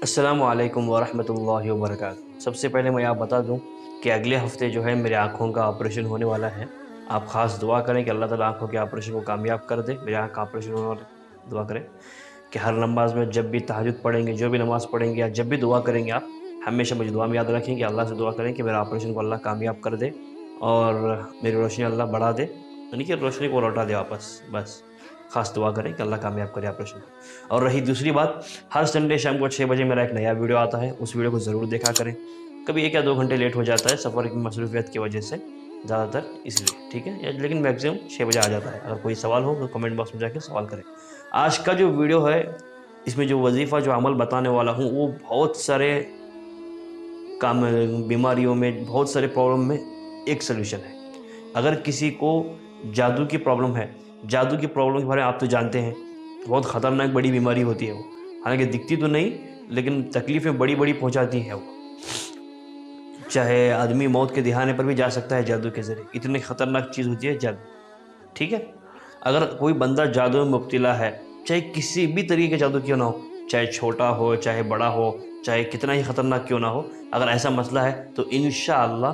السلام علیکم ورحمۃ اللہ وبرکاتہ۔ سب سے پہلے میں آپ بتا دوں کہ اگلے ہفتے جو ہے میرے آنکھوں کا آپریشن ہونے والا ہے۔ آپ خاص دعا کریں کہ اللہ تعالیٰ آنکھوں کے آپریشن کو کامیاب کر دے۔ میرے آنکھ کا آپریشن ہونے والا ہے، دعا کریں کہ ہر نماز میں جب بھی تہجد پڑھیں گے، جو بھی نماز پڑھیں گے یا جب بھی دعا کریں گے، آپ ہمیشہ مجھے دعا میں یاد رکھیں کہ اللہ سے دعا کریں کہ میرا آپریشن کو اللہ کامیاب کر دے اور میری روشنی اللہ بڑھا دے، یعنی کہ روشنی کو لوٹا دے واپس۔ بس خاص دعا کریں کہ اللہ کامیاب کرے آپریشن کو۔ اور رہی دوسری بات، ہر سنڈے شام کو 6 بجے میرا ایک نیا ویڈیو آتا ہے، اس ویڈیو کو ضرور دیکھا کریں۔ کبھی 1 یا 2 گھنٹے لیٹ ہو جاتا ہے سفر کی مصروفیت کی وجہ سے، زیادہ تر اس لیے، ٹھیک ہے، لیکن میکسیمم 6 بجے آ جاتا ہے۔ اگر کوئی سوال ہو تو کمنٹ باکس میں جا کے سوال کریں۔ آج کا جو ویڈیو ہے، اس میں جو وظیفہ جو عمل بتانے والا ہوں، وہ بہت سارے بیماریوں میں، بہت سارے پرابلم میں ایک سلوشن ہے۔ اگر کسی کو جادو کی پرابلم ہے، جادو کی پرابلم کے بارے میں آپ تو جانتے ہیں، بہت خطرناک بڑی بیماری ہوتی ہے وہ، حالانکہ دکھتی تو نہیں لیکن تکلیفیں بڑی بڑی پہنچاتی ہیں وہ۔ چاہے آدمی موت کے دہانے پر بھی جا سکتا ہے جادو کے ذریعے، اتنی خطرناک چیز ہوتی ہے جادو، ٹھیک ہے۔ اگر کوئی بندہ جادو میں مبتلا ہے، چاہے کسی بھی طریقے کے جادو کیوں نہ ہو، چاہے چھوٹا ہو چاہے بڑا ہو، چاہے کتنا ہی خطرناک کیوں نہ ہو، اگر ایسا مسئلہ ہے تو انشاءاللہ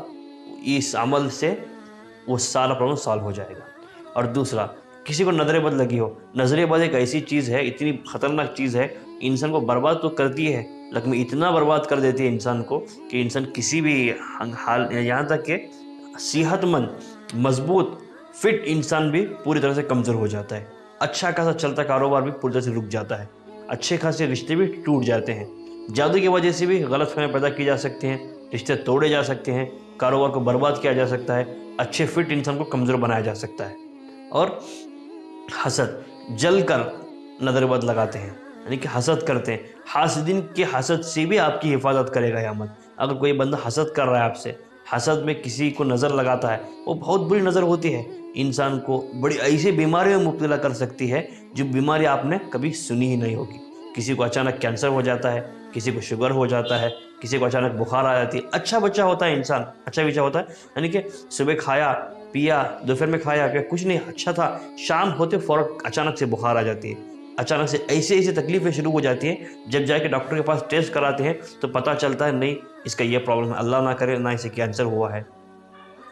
اس عمل سے وہ سارا پرابلم سالو ہو جائے گا۔ اور دوسرا، کسی کو نظر بد لگی ہو، نظر بد ایک ایسی چیز ہے، اتنی خطرناک چیز ہے، انسان کو برباد تو کرتی ہے لیکن اتنا برباد کر دیتی ہے انسان کو کہ انسان کسی بھی حال، یہاں تک کہ صحت مند مضبوط فٹ انسان بھی پوری طرح سے کمزور ہو جاتا ہے۔ اچھا خاصا چلتا کاروبار بھی پوری طرح سے رک جاتا ہے، اچھے خاصے رشتے بھی ٹوٹ جاتے ہیں۔ جادو کی وجہ سے بھی غلط فہمیاں پیدا کی جا سکتی ہیں، رشتے توڑے جا سکتے ہیں، کاروبار کو برباد کیا جا سکتا ہے، اچھے فٹ انسان کو کمزور بنایا جا سکتا ہے۔ اور حسد، جل کر نظر بد لگاتے ہیں، یعنی کہ حسد کرتے ہیں، حاسدین کے حسد سے بھی آپ کی حفاظت کرے گا یہ عمل۔ اگر کوئی بندہ حسد کر رہا ہے آپ سے، حسد میں کسی کو نظر لگاتا ہے، وہ بہت بری نظر ہوتی ہے، انسان کو بڑی ایسی بیماریوں میں مبتلا کر سکتی ہے جو بیماری آپ نے کبھی سنی ہی نہیں ہوگی۔ کسی کو اچانک کینسر ہو جاتا ہے، کسی کو شوگر ہو جاتا ہے، کسی کو اچانک بخار آ جاتی ہے۔ اچھا بچہ ہوتا ہے انسان، اچھا بچہ ہوتا ہے، یعنی کہ صبح کھایا پیا، دوپہر میں کھایا پیا، کچھ نہیں اچھا تھا، شام ہوتے فوراً اچانک سے بخار آ جاتی ہے، اچانک سے ایسے تکلیفیں شروع ہو جاتی ہیں۔ جب جا کے ڈاکٹر کے پاس ٹیسٹ کراتے ہیں تو پتہ چلتا ہے نہیں، اس کا یہ پرابلم ہے، اللہ نہ کرے، نہ اسے کینسر ہوا ہے،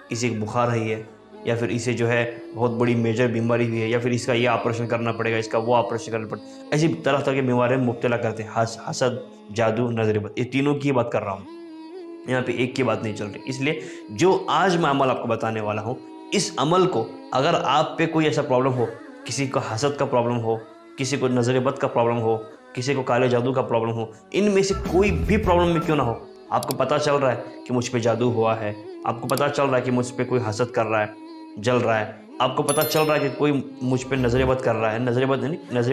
اسے بخار ہے، یا پھر اسے جو ہے بہت بڑی میجر بیماری ہوئی ہے، یا پھر اس کا یہ آپریشن کرنا پڑے گا، اس کا وہ آپریشن کرنا پڑے گا۔ ایسی طرح طرح کی بیماریوں میں مبتلا کرتے ہیں، حسد، جادو، نظر بد، یہ تینوں کی بات کر رہا ہوں، یہاں پہ ایک کی بات نہیں چل رہی۔ اس لیے جو آج میں عمل آپ کو بتانے والا ہوں، اس عمل کو اگر آپ پہ کوئی ایسا پرابلم ہو، کسی کو حسد کا پرابلم ہو، کسی کو نظر بد کا پرابلم ہو، کسی کو کالے جادو کا پرابلم ہو، ان میں سے کوئی بھی پرابلم میں کیوں نہ ہو، آپ کو پتہ چل رہا ہے کہ مجھ پہ جادو ہوا ہے، آپ کو پتہ چل رہا ہے کہ مجھ پہ کوئی حسد کر رہا ہے، جل رہا ہے، آپ کو پتہ چل رہا ہے کہ کوئی مجھ پہ نظر بد کر رہا ہے، نظر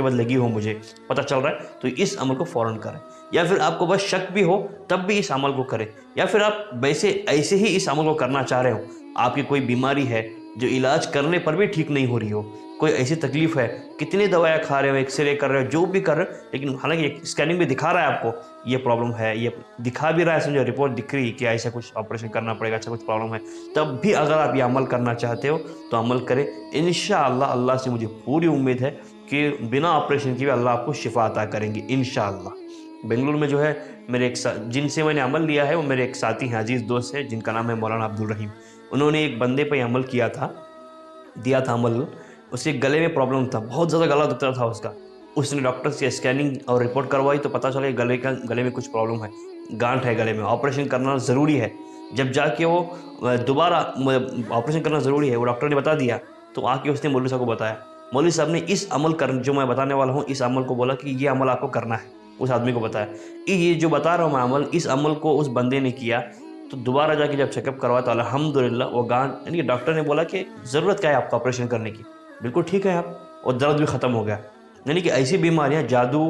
بد لگی ہو، مجھے پتہ چل رہا ہے، تو اس عمل کو فوراً کریں۔ یا پھر آپ کو بس شک بھی ہو تب بھی اس عمل کو کریں، یا پھر آپ ایسے ہی اس عمل کو کرنا چاہ رہے ہو، آپ کی کوئی بیماری ہے جو علاج کرنے پر بھی ٹھیک نہیں ہو رہی ہو، کوئی ایسی تکلیف ہے، کتنی دوائیں کھا رہے ہو، ایکس رے کر رہے ہو، جو بھی کر رہے ہو، لیکن حالانکہ اسکیننگ بھی دکھا رہا ہے آپ کو یہ پرابلم ہے، یہ دکھا بھی رہا ہے، سمجھو رپورٹ دکھ رہی ہے کہ ایسا کچھ آپریشن کرنا پڑے گا، ایسا کچھ پرابلم ہے، تب بھی اگر آپ یہ عمل کرنا چاہتے ہو تو عمل کریں۔ انشاءاللہ اللہ سے مجھے پوری امید ہے کہ بنا آپریشن کے بھی اللہ آپ کو شفا عطا کریں گے انشاءاللہ۔ بنگلور میں جو ہے میرے ایک جن سے میں نے عمل لیا ہے، وہ میرے ایک ساتھی ہیں، عزیز دوست ہیں، جن کا نام ہے مولانا عبدالرحیم۔ انہوں نے ایک بندے پہ عمل کیا تھا، دیا تھا عمل، اس کے گلے میں پرابلم تھا، بہت زیادہ گلا دکھتا تھا اس کا۔ اس نے ڈاکٹر سے اسکیننگ اور رپورٹ کروائی تو پتہ چلا کہ گلے میں کچھ پرابلم ہے، گانٹھ ہے گلے میں، آپریشن کرنا ضروری ہے۔ جب جا کے وہ دوبارہ آپریشن کرنا ضروری ہے، وہ ڈاکٹر نے بتا دیا، تو آ کے اس نے مولوی صاحب کو بتایا، مولوی صاحب نے اس عمل جو میں بتانے والا ہوں، اس عمل کو بولا کہ یہ عمل آپ کو کرنا ہے، اس آدمی کو بتایا، یہ جو بتا رہا ہوں میں عمل، اس عمل کو اس بندے نے کیا تو دوبارہ جا کے جب چیک اپ کروایا تو الحمدللہ وہ گانٹھ، یعنی کہ ڈاکٹر نے بولا کہ ضرورت کیا ہے آپ کو آپریشن کرنے کی، بالکل ٹھیک ہے آپ، اور درد بھی ختم ہو گیا۔ یعنی کہ ایسی بیماریاں جادو،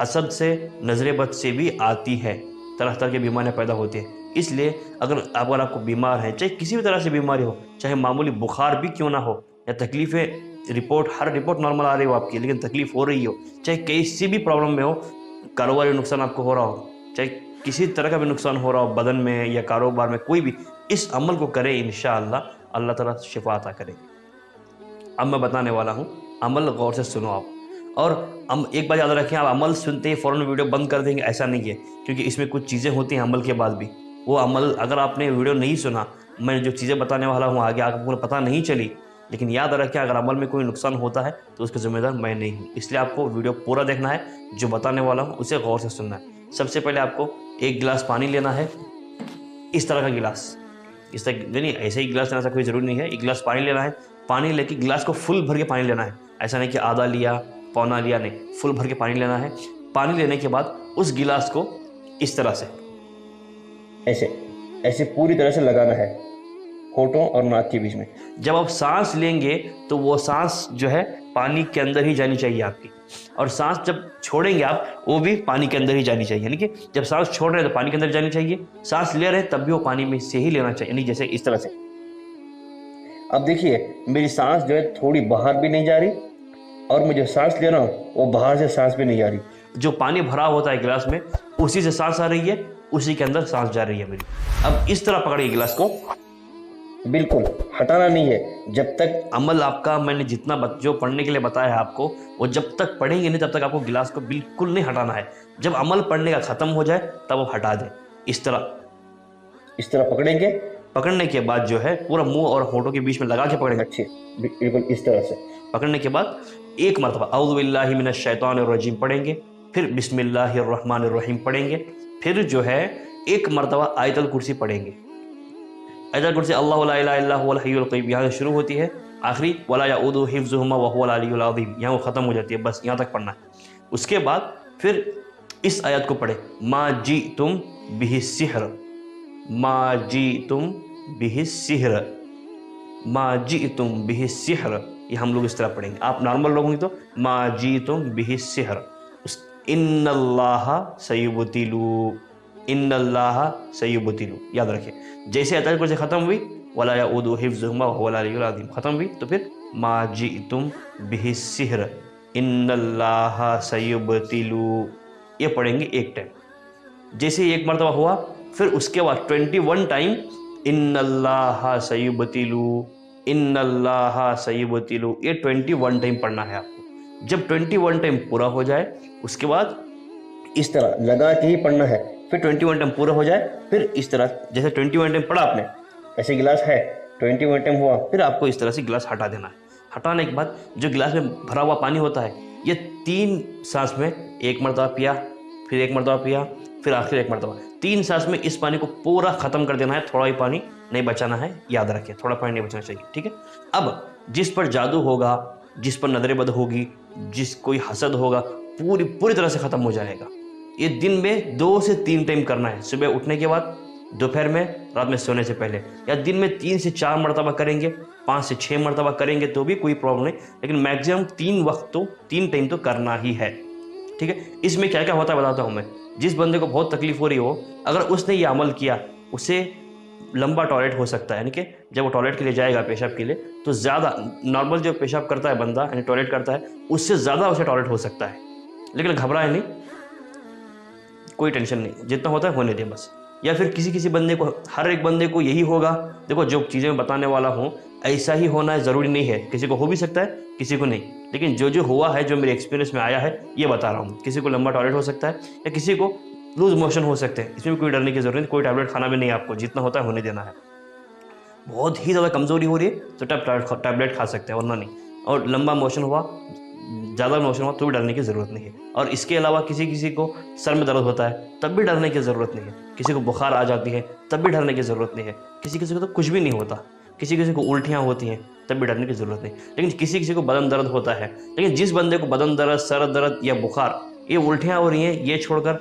حسد سے، نظر بد سے بھی آتی ہے، طرح طرح کی بیماریاں پیدا ہوتی ہیں۔ اس لیے اگر آپ کو بیمار ہیں، چاہے کسی بھی طرح سے بیماری ہو، چاہے معمولی بخار بھی کیوں نہ ہو، یا تکلیفیں ہر رپورٹ نارمل آ رہی ہو آپ کی لیکن تکلیف ہو رہی ہو، چاہے کسی بھی پرابلم میں ہو، کاروباری نقصان آپ کو ہو رہا ہو، چاہے کسی طرح کا بھی نقصان ہو رہا ہو بدن میں یا کاروبار میں، کوئی بھی، اس عمل کو کریں انشاءاللہ اللہ تعالیٰ شفا عطا کریں گے۔ اب میں بتانے والا ہوں، عمل غور سے سنو آپ، اور ہم ایک بات یاد رکھیں، آپ عمل سنتے ہی فوراً ویڈیو بند کر دیں گے، ایسا نہیں ہے، کیونکہ اس میں کچھ چیزیں ہوتی ہیں عمل کے بعد بھی. وہ عمل اگر آپ نے ویڈیو نہیں سنا، میں جو چیزیں بتانے والا ہوں آگے آپ کو پتہ نہیں چلی، لیکن یاد رکھیں اگر عمل میں کوئی نقصان ہوتا ہے تو اس کا ذمہ دار میں نہیں ہوں. اس لیے آپ کو ویڈیو پورا دیکھنا ہے، جو بتانے والا ہوں اسے غور سے سننا ہے. سب سے پہلے آپ کو ایک گلاس پانی لینا ہے، اس طرح کا گلاس، اس طرح نہیں ایسے ہی گلاس لینا سا کوئی ضروری نہیں ہے. ایک گلاس پانی لینا ہے، پانی لے کے گلاس کو فل بھر کے پانی لینا ہے، ایسا نہیں کہ آدھا لیا پونا لیا، نہیں، فل بھر کے پانی لینا ہے. پانی لینے کے بعد اس گلاس کو اس طرح سے ایسے پوری طرح سے لگانا ہے ہونٹوں اور ناک کے بیچ میں. جب آپ سانس لیں گے تو وہ سانس جو ہے پانی کے اندر ہی جانی چاہیے آپ کی، اور سانس جب چھوڑیں گے آپ وہ بھی پانی کے اندر ہی جانی چاہیے. یعنی کہ جب سانس چھوڑ رہے ہیں تو پانی کے اندر جانی چاہیے، سانس لے رہے ہیں تب بھی وہ پانی میں سے ہی لینا چاہیے، یعنی جیسے اس طرح سے. اب دیکھیے میری سانس جو ہے تھوڑی باہر بھی نہیں جا رہی، اور میں جو سانس لے رہا ہوں وہ باہر سے سانس بھی نہیں جا رہی. جو پانی بھرا ہوتا ہے گلاس میں اسی سے سانس آ رہی ہے، اسی کے اندر سانس جا رہی ہے میری. اب اس طرح پکڑیے گلاس کو، بالکل ہٹانا نہیں ہے. جب تک عمل آپ کا میں نے جتنا جو پڑھنے کے لیے بتایا ہے آپ کو، وہ جب تک پڑھیں گے نہیں تب تک آپ کو گلاس کو بالکل نہیں ہٹانا ہے. جب عمل پڑھنے کا ختم ہو جائے تب وہ ہٹا دیں. اس طرح پکڑیں گے. پکڑنے کے بعد جو ہے پورا منہ اور ہونٹوں کے بیچ میں لگا کے پکڑیں گے. اچھے بالکل اس طرح سے پکڑنے کے بعد ایک مرتبہ اعوذ باللہ من الشیطان الرجیم پڑھیں گے، پھر بسم اللہ الرحمن الرحیم پڑھیں گے، پھر جو ہے ایک مرتبہ آیت الکرسی پڑھیں گے. آیت الکرسی اللہ لا الہ الا هو الحی القیوم یہاں سے شروع ہوتی ہے، آخری ولا یعودہ حفظہما وهو العلی العظیم یہاں وہ ختم ہو جاتی ہے. بس یہاں تک پڑھنا ہے. اس کے بعد پھر اس آیت کو پڑھیں، ما جئتم بہ السحر، ما جئتم بہ السحر، ما جئتم بہ السحر. یہ ہم لوگ اس طرح پڑھیں گے. آپ نارمل لوگ ہوں گے تو ما جئتم بہ السحر. ان اللہ سیبطلہ، ان اللہ سیبطلہ یاد رکھیں. جیسے آیت الکرسی ختم ہوئی ولا یعودہ حفظہما وهو العلی العظیم ختم ہوئی تو پھر ما جئتم بہ السحر ان اللہ سیبطلہ یہ پڑھیں گے ایک ٹائم. جیسے ایک مرتبہ ہوا پھر اس کے بعد 21 ٹائم ان اللہ سیبطلہ، ان اللہ سیبطلہ، یہ 21 ٹائم پڑھنا ہے آپ کو. جب 21 ٹائم پورا ہو جائے اس کے بعد اس طرح لگا کے ہی پڑھنا ہے. پھر 21 ٹائم پورا ہو جائے پھر اس طرح جیسے 21 ٹائم پڑھا آپ نے، ایسے گلاس ہے 21 ٹائم ہوا پھر آپ کو اس طرح سے گلاس ہٹا دینا ہے. ہٹانے کے بعد جو گلاس میں بھرا ہوا پانی ہوتا ہے یہ 3 سانس میں ایک مرتبہ پیا، پھر ایک مرتبہ پیا، پھر آخر ایک مرتبہ. 3 سانس میں اس پانی کو پورا ختم کر دینا ہے، تھوڑا ہی پانی نہیں بچانا ہے. یاد رکھیں تھوڑا پانی نہیں بچانا چاہیے. ٹھیک ہے. اب جس پر جادو ہوگا، جس پر نظر بد ہوگی، جس کوئی حسد ہوگا، پوری طرح سے ختم ہو جائے گا. یہ دن میں 2 سے 3 ٹائم کرنا ہے، صبح اٹھنے کے بعد، دوپہر میں، رات میں سونے سے پہلے. یا دن میں 3 سے 4 مرتبہ کریں گے، 5 سے 6 مرتبہ کریں گے تو بھی کوئی پرابلم نہیں، لیکن میکسیمم 3 وقت تو 3 ٹائم تو کرنا ہی ہے. ٹھیک ہے. اس میں کیا کیا ہوتا ہے بتاتا ہوں میں. جس بندے کو بہت تکلیف ہو رہی ہو، اگر اس نے یہ عمل کیا، اسے لمبا ٹوائلٹ ہو سکتا ہے. یعنی کہ جب وہ ٹوائلٹ کے لیے جائے گا پیشاب کے لیے تو زیادہ نارمل جو پیشاب کرتا ہے بندہ یعنی ٹوائلٹ کرتا ہے اس سے زیادہ اسے ٹوائلٹ ہو سکتا ہے. لیکن گھبرائے نہیں، کوئی ٹینشن نہیں، جتنا ہوتا ہے ہونے دیں بس. یا پھر کسی بندے کو، ہر ایک بندے کو یہی ہوگا. دیکھو جو چیزیں میں بتانے والا ہوں ایسا ہی ہونا ہے ضروری نہیں ہے، کسی کو ہو بھی سکتا ہے کسی کو نہیں. لیکن جو ہوا ہے، جو میرے ایکسپیرینس میں آیا ہے یہ بتا رہا ہوں. کسی کو لمبا ٹوائلٹ ہو سکتا ہے یا کسی کو لوز موشن ہو سکتے ہیں. اس میں کوئی ڈرنے کی ضرورت نہیں، کوئی ٹیبلٹ کھانا بھی نہیں ہے آپ کو، جتنا ہوتا ہے ہونے دینا ہے. بہت ہی زیادہ کمزوری ہو رہی ہے تو ٹیبلٹ کھا سکتے ہیں ورنہ نہیں. اور لمبا موشن ہوا، زیادہ موشن ہوا تو بھی ڈرنے کی ضرورت نہیں ہے. اور اس کے علاوہ کسی کو سر میں درد ہوتا ہے تب بھی ڈرنے کی ضرورت نہیں ہے. کسی کو بخار آ جاتی ہے تب بھی ڈرنے کی ضرورت نہیں ہے. کسی کو تو کچھ بھی نہیں ہوتا، کسی کو الٹیاں ہوتی ہیں تب بھی ڈرنے کی ضرورت نہیں. لیکن کسی کو بدن درد ہوتا ہے. لیکن جس بندے کو بدن درد، سر درد یا بخار، یہ الٹیاں ہو رہی ہیں، یہ چھوڑ کر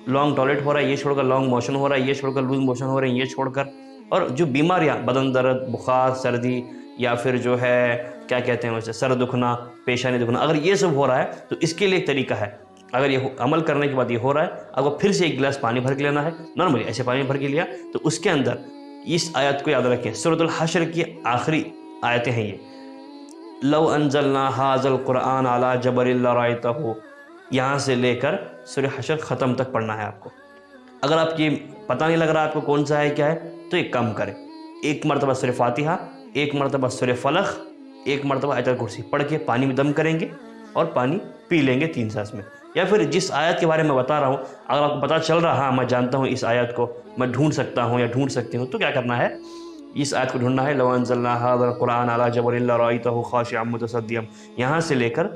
لانگ ٹوائلٹ ہو رہا ہے، یہ چھوڑ کر لانگ موشن ہو رہا ہے، یہ چھوڑ کر لوز موشن ہو رہے ہیں، یہ چھوڑ کر، اور جو بیماریاں بدن درد، بخار، سردی، یا پھر جو ہے کیا کہتے ہیں اسے سر دکھنا، پیشانی دکھنا، اگر یہ سب ہو رہا ہے تو اس کے لیے ایک طریقہ ہے. اگر یہ عمل کرنے کے بعد یہ ہو رہا ہے، آپ کو پھر سے ایک گلاس پانی بھر کے لینا ہے. نارملی ایسے پانی بھر کے لیا تو اس کے اندر اس آیت کو یاد رکھیں. سورۃ الحشر کی آخری آیتیں ہیں یہ، لو انزلنا ھذا القرآن علی جبل لرأیتہ، یہاں سے لے کر سورہ حشر ختم تک پڑھنا ہے آپ کو. اگر آپ کی پتہ نہیں لگ رہا آپ کو کون سا ہے کیا ہے تو ایک کام کریں، ایک مرتبہ سورہ فاتحہ، ایک مرتبہ سورہ فلق، ایک مرتبہ آیت الکرسی پڑھ کے پانی میں دم کریں گے. اور پانی پی لیں گے 3 سانس میں. یا پھر جس آیت کے بارے میں بتا رہا ہوں اگر آپ کو پتہ چل رہا ہاں میں جانتا ہوں اس آیت کو میں ڈھونڈ سکتا ہوں یا ڈھونڈ سکتی ہوں، تو کیا کرنا ہے، اس آیت کو ڈھونڈنا ہے. لو انزلنا هذا القرآن على جبل لرأيته خاشعا متصدعا، یہاں سے لے کر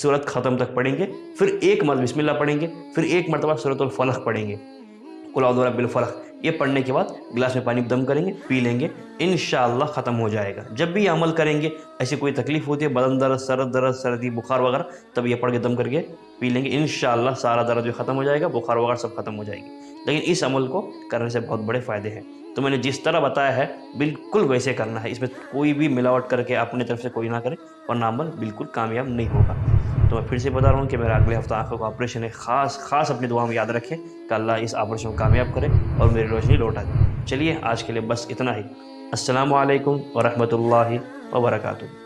سورت ختم تک پڑھیں گے، پھر ایک مرتبہ بسم اللہ پڑھیں گے، پھر ایک مرتبہ سورۃ الفلق پڑھیں گے، قل اعوذ برب الفلق. یہ پڑھنے کے بعد گلاس میں پانی دم کریں گے، پی لیں گے، انشاءاللہ ختم ہو جائے گا. جب بھی یہ عمل کریں گے، ایسی کوئی تکلیف ہوتی ہے، بدن درد، درد، سردی، بخار وغیرہ، تب یہ پڑھ کے دم کر کے پی لیں گے، انشاءاللہ سارا درد بھی ختم ہو جائے گا، بخار وغیرہ سب ختم ہو جائے گی. لیکن اس عمل کو کرنے سے بہت بڑے فائدے ہیں. تو میں نے جس طرح بتایا ہے بالکل ویسے کرنا ہے، اس میں کوئی بھی ملاوٹ کر کے اپنی طرف سے کوئی نہ کرے، ورنہ عمل بالکل کامیاب نہیں ہوگا. تو میں پھر سے بتا رہا ہوں کہ میرا اگلے ہفتہ آنکھوں کا آپریشن ہے. خاص اپنی دعا میں یاد رکھیں کہ اللہ اس آپریشن کو کامیاب کرے اور میری روشنی لوٹا دے. چلیے آج کے لیے بس اتنا ہی. السلام علیکم ورحمۃ اللہ وبرکاتہ.